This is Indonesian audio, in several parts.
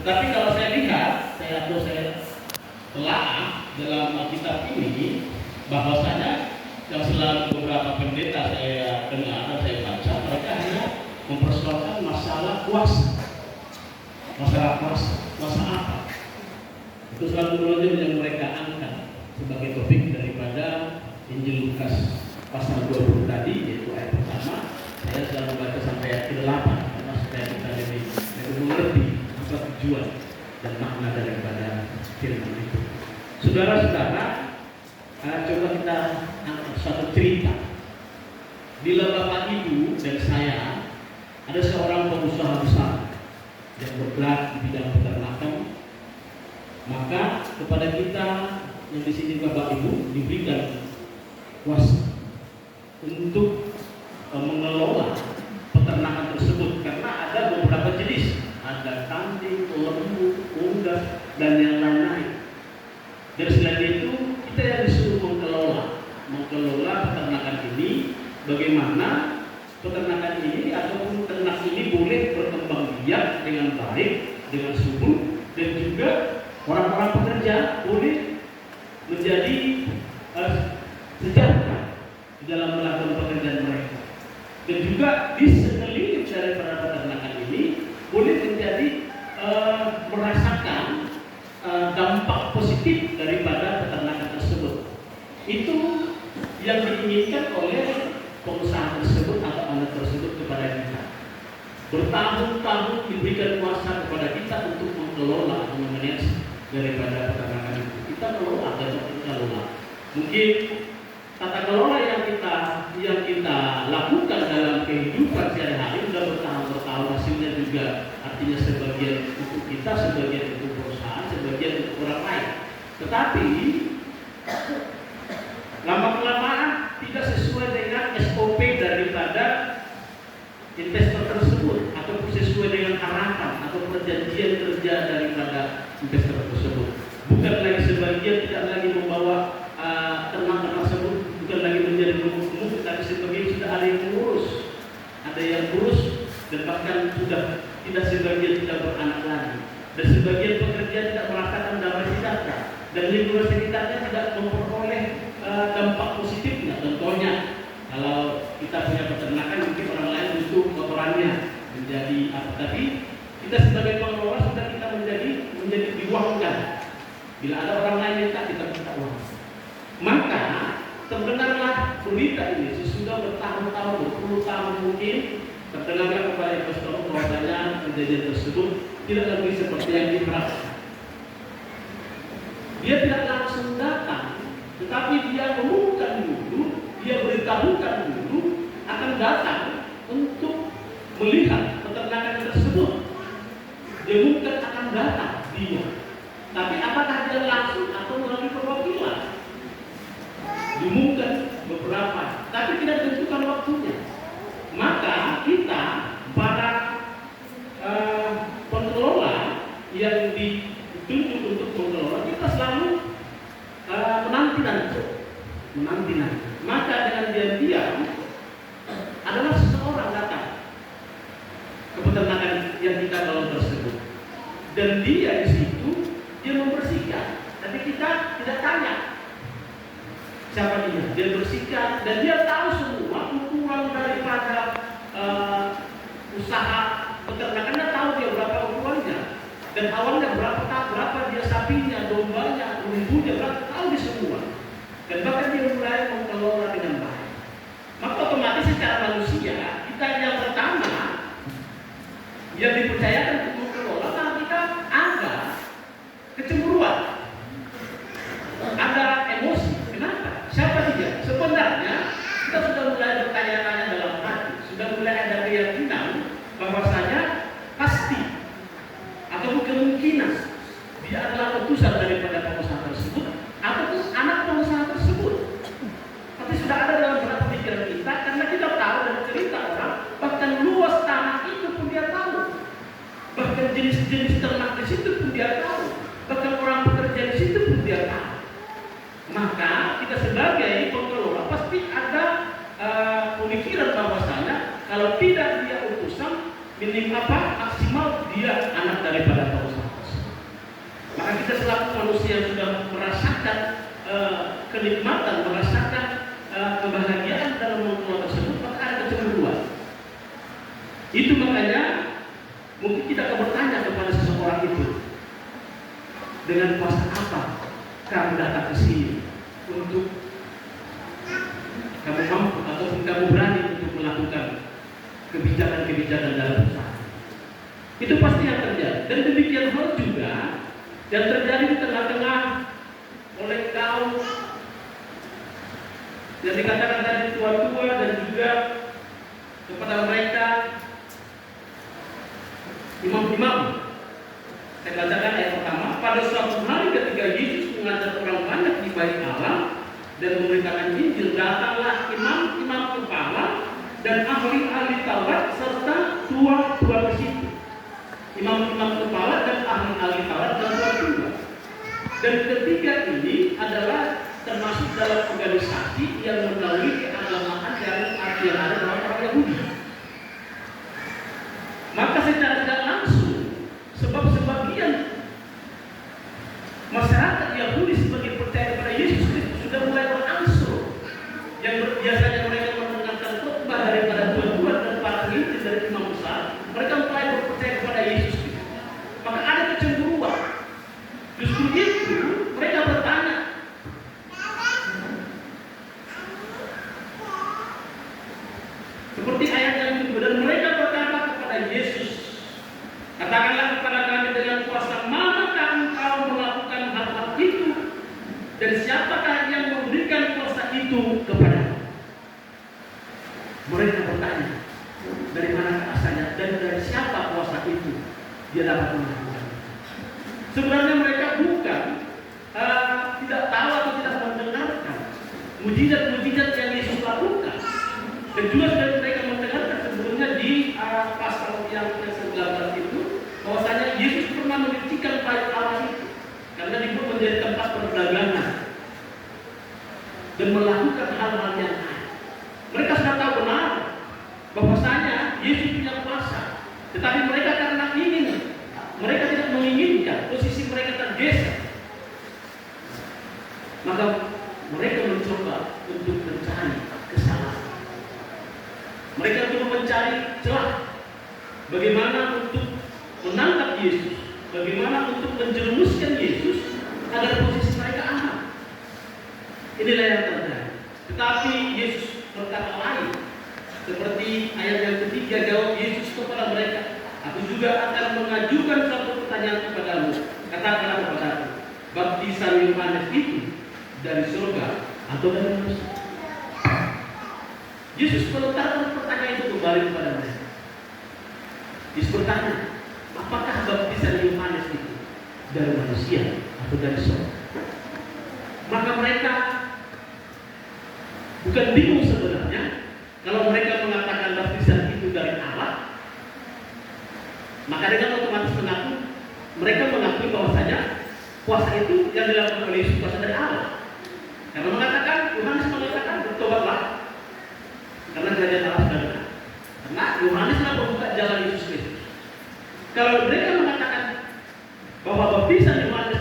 Tetapi kalau saya lihat, saya telah dalam Alkitab ini bahwasanya yang selalu beberapa pendeta saya dengar dan saya baca, mereka hanya mempersoalkan masalah kuasa. Masalah kuasa, kuasa apa? Itu selalu yang mereka angkat sebagai topik daripada Injil Lukas pasal 20 tadi, yaitu ayat pertama. Saya selalu baca sampai ayat ke-8 karena supaya kita lebih mengerti apa tujuan dan makna daripada firman itu. Saudara-saudara, coba kita angkat suatu cerita. Bila Bapak Ibu dan saya ada seorang pengusaha besar yang bergerak di bidang peternakan, maka kepada kita yang di sini Bapak Ibu diberikan kuasa untuk mengelola peternakan tersebut, karena ada beberapa jenis, ada kambing, lembu, unggas, dan yang lain-lain. Dan selain itu kita yang disuruh mengelola peternakan ini, bagaimana peternakan ini ataupun ternak ini boleh berkembang biak dengan baik, dengan subur, dan juga orang-orang pekerja boleh menjadi sejahtera di dalam melakukan pekerjaan mereka. Dan juga di sekeliling daripada peternakan ini boleh menjadi merasakan dampak positif daripada peternakan tersebut. Itu yang diinginkan oleh pengusaha tersebut atau anak tersebut kepada kita. Bertahun-tahun diberikan kuasa kepada kita untuk mengelola atau memanage daripada peternakan itu. Kita kelola dan kita kelola. Mungkin tata kelola yang kita lakukan dalam kehidupan sehari-hari sudah bertahun-tahun, hasilnya juga artinya sebagian untuk kita, sebagian untuk perusahaan, sebagian untuk orang lain. Tetapi lama-kelamaan tidak sesuai dengan SOP daripada investor tersebut atau sesuai dengan harapan atau perjanjian kerja daripada investor tersebut. Bukan lagi sebagian tidak lagi membawa ternak tersebut, bukan lagi menjadi gemuk-gemuk, tapi sebagian sudah ada yang kurus, dan bahkan sudah tidak sebagian tidak beranak lagi, dan sebagian pekerja tidak merasakan damai sejahtera, dan lingkungan sekitarnya tidak memperoleh dampak positifnya. Contohnya, kalau kita punya peternakan, mungkin orang lain butuh kotorannya menjadi apa, tapi kita sebagai pengelola sudah kita menjadi diuangkan. Bila ada orang lain minta, kita minta uang. Maka terdengarlah berita ini sesudah bertahun-tahun, berpuluh tahun mungkin, terdengarlah kepada investor bahwasanya kejadian tersebut tidak lagi seperti yang diharapkan. Dia tidak langsung datang, tetapi dia mengumumkan dulu, dia beritahukan dulu akan datang untuk melihat peternakan tersebut. Dia bukan akan datang dia, tapi apakah dia langsung atau melalui perwakilan? Diumumkan beberapa, tapi tidak ditentukan waktunya. Maka kita para pengelola yang ditunjuk untuk mengelola, kita selalu menanti. Maka dengan diam-diam adalah seseorang datang ke peternakan yang kita kelola tersebut, dan dia di situ dia membersihkan, tapi kita tidak tanya siapa dia bersihkan, dan dia tahu semua ukuran daripada usaha peternakannya, tahu dia berapa ukurannya, dan awalnya berapa dia sapinya, dombanya, lembunya, berapa, tahu dia semua, dan bahkan dia mulai mengelola dengan baik. Maka otomatis secara manusia kita yang pertama yang dipercayakan untuk mengelola, karena kita ada kecemburuan, ada emosi. Kenapa? Siapa dia? Sebenarnya kita sudah mulai bertanya-tanya dalam hati, sudah mulai ada keyakinan bahwasanya pasti atau kemungkinan dia adalah utusan daripada pengusaha tersebut atau anak pengusaha tersebut. Tapi sudah ada dalam benak pikiran kita, karena kita tahu dari cerita orang, bahkan luas tanah itu pun dia tahu, bahkan jenis-jenis ternak di situ pun dia tahu, bahkan orang pekerja di situ pun dia tahu. Maka kita sebagai pengelola pasti ada pemikiran bahwasanya kalau tidak dia utusan, minim maksimal dia anak daripada pengusaha. kita selaku manusia yang sudah merasakan kenikmatan, merasakan kebahagiaan dalam mengelola tersebut, maka ada kecemburuan. Itu makanya mungkin kita akan bertanya kepada seseorang itu, dengan kuasa apa kamu datang ke sini, untuk kamu mampu ataupun kamu berani untuk melakukan kebijakan-kebijakan dalam usaha. Itu pasti yang terjadi. Dan demikian hal juga yang terjadi di tengah-tengah oleh kaum yang dikatakan tadi tua-tua, dan juga kepada mereka imam-imam. Saya bacakan ayat pertama. Pada suatu hari ketika Yesus mengajar orang banyak di bait Allah dan memberitakan Injil, datanglah imam-imam kepala dan ahli-ahli Taurat serta tua-tua di situ. Imam-imam kepala dan ahli-ahli Taurat dan tua-tua. Dan ketiga ini adalah termasuk dalam organisasi yang melalui keagamaan yang ada dalam orang Yahudi. Maka secara tidak langsung, sebab sebagian masyarakat Yahudi sebagai percaya kepada Yesus Kristus sudah mulai berangsur, yang biasanya mereka mendengarkan khotbah daripada tua-tua dan para pemimpin dari imam besar, mereka mulai percaya kepada Yesus Kristus. Maka ada kecemburuan. Justru itu mereka bertanya, seperti ayat yang kedua, dan mereka berkata kepada Yesus, katakanlah kepada kami dengan kuasa manakah engkau melakukan hal-hal itu, dan siapakah yang memberikan kuasa itu kepadamu? Mereka bertanya, dari mana asalnya dan dari siapa kuasa itu dia dapat melakukan. Sebenarnya mereka bukan tidak tahu atau tidak mendengarkan mujizat-mujizat yang Yesus lakukan. Dan juga sudah mereka mendengarkan sebelumnya di pasal yang ke-19 itu, bahwasanya Yesus pernah menyucikan bait Allah itu karena dibuat menjadi tempat perdagangan dan melakukan hal-hal yang lain. Mereka sudah tahu benar bahwasanya Yesus punya kuasa, tetapi mereka karena ingin, mereka tidak menginginkan posisi mereka tergeser, maka mereka mencoba untuk mencari kesalahan. Mereka coba mencari celah bagaimana untuk menangkap Yesus, bagaimana untuk menjerumuskan Yesus agar posisi mereka aman. Inilah yang terjadi. Tetapi Yesus berkata lain, seperti ayat yang ketiga, jawab Yesus kepada mereka, aku juga akan mengajukan satu pertanyaan kepadamu. Katakanlah kepadaku, baptisan Yohanes itu dari surga atau dari manusia? Yesus melontarkan pertanyaan itu kembali kepada mereka. Yesus bertanya, apakah baptisan Yohanes itu dari manusia atau dari surga? Maka mereka bukan bingung sebenarnya kalau mereka mengatakan baptisan itu dari Allah, maka dengan otomatis mereka mengakui bahwasanya kuasa itu yang dilakukan oleh Yesus kuasa dari Allah. Karena Yohanes mengatakan bertobatlah, karena kerajaan Allah sudah dekat. Karena Yohanes telah membuka jalan Yesus Kristus. Kalau mereka mengatakan bahwa baptisan Yohanes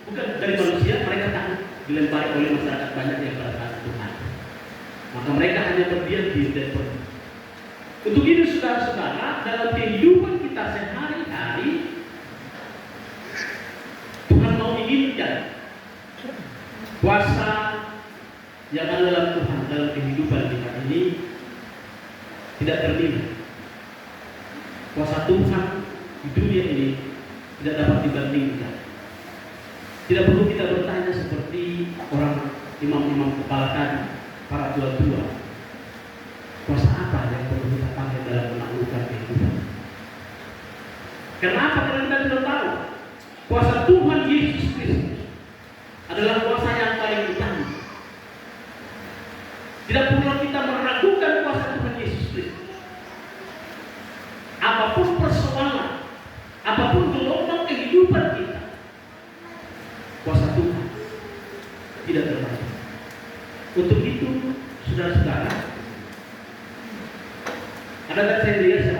bukan dari manusia, mereka takut dilempari oleh masyarakat banyak yang pada saat Tuhan. Maka mereka hanya berdiam diri dan pergi. Untuk itu saudara-saudara, dalam kehidupan kita sehari-hari, Tuhan mau inginkan kuasa yang ada dalam Tuhan dalam kehidupan kita ini tidak ternilai. Kuasa Tuhan di dunia ini tidak dapat dibandingkan. Tidak perlu kita bertanya seperti orang imam-imam kepala tadi, para tua-tua, kuasa apa yang perlu kita pakai dalam menaklukkan kehidupan? Kenapa? Karena kita sudah tahu kuasa Tuhan Yesus Kristus adalah kuasa yang paling utama. Tidak perlu kita meragukan kuasa Tuhan Yesus Kristus. Apapun persoalan, apapun gelombang kehidupan kita, kuasa Tuhan tidak terbatas. Untuk itu, saudara-saudara, ada saya lihat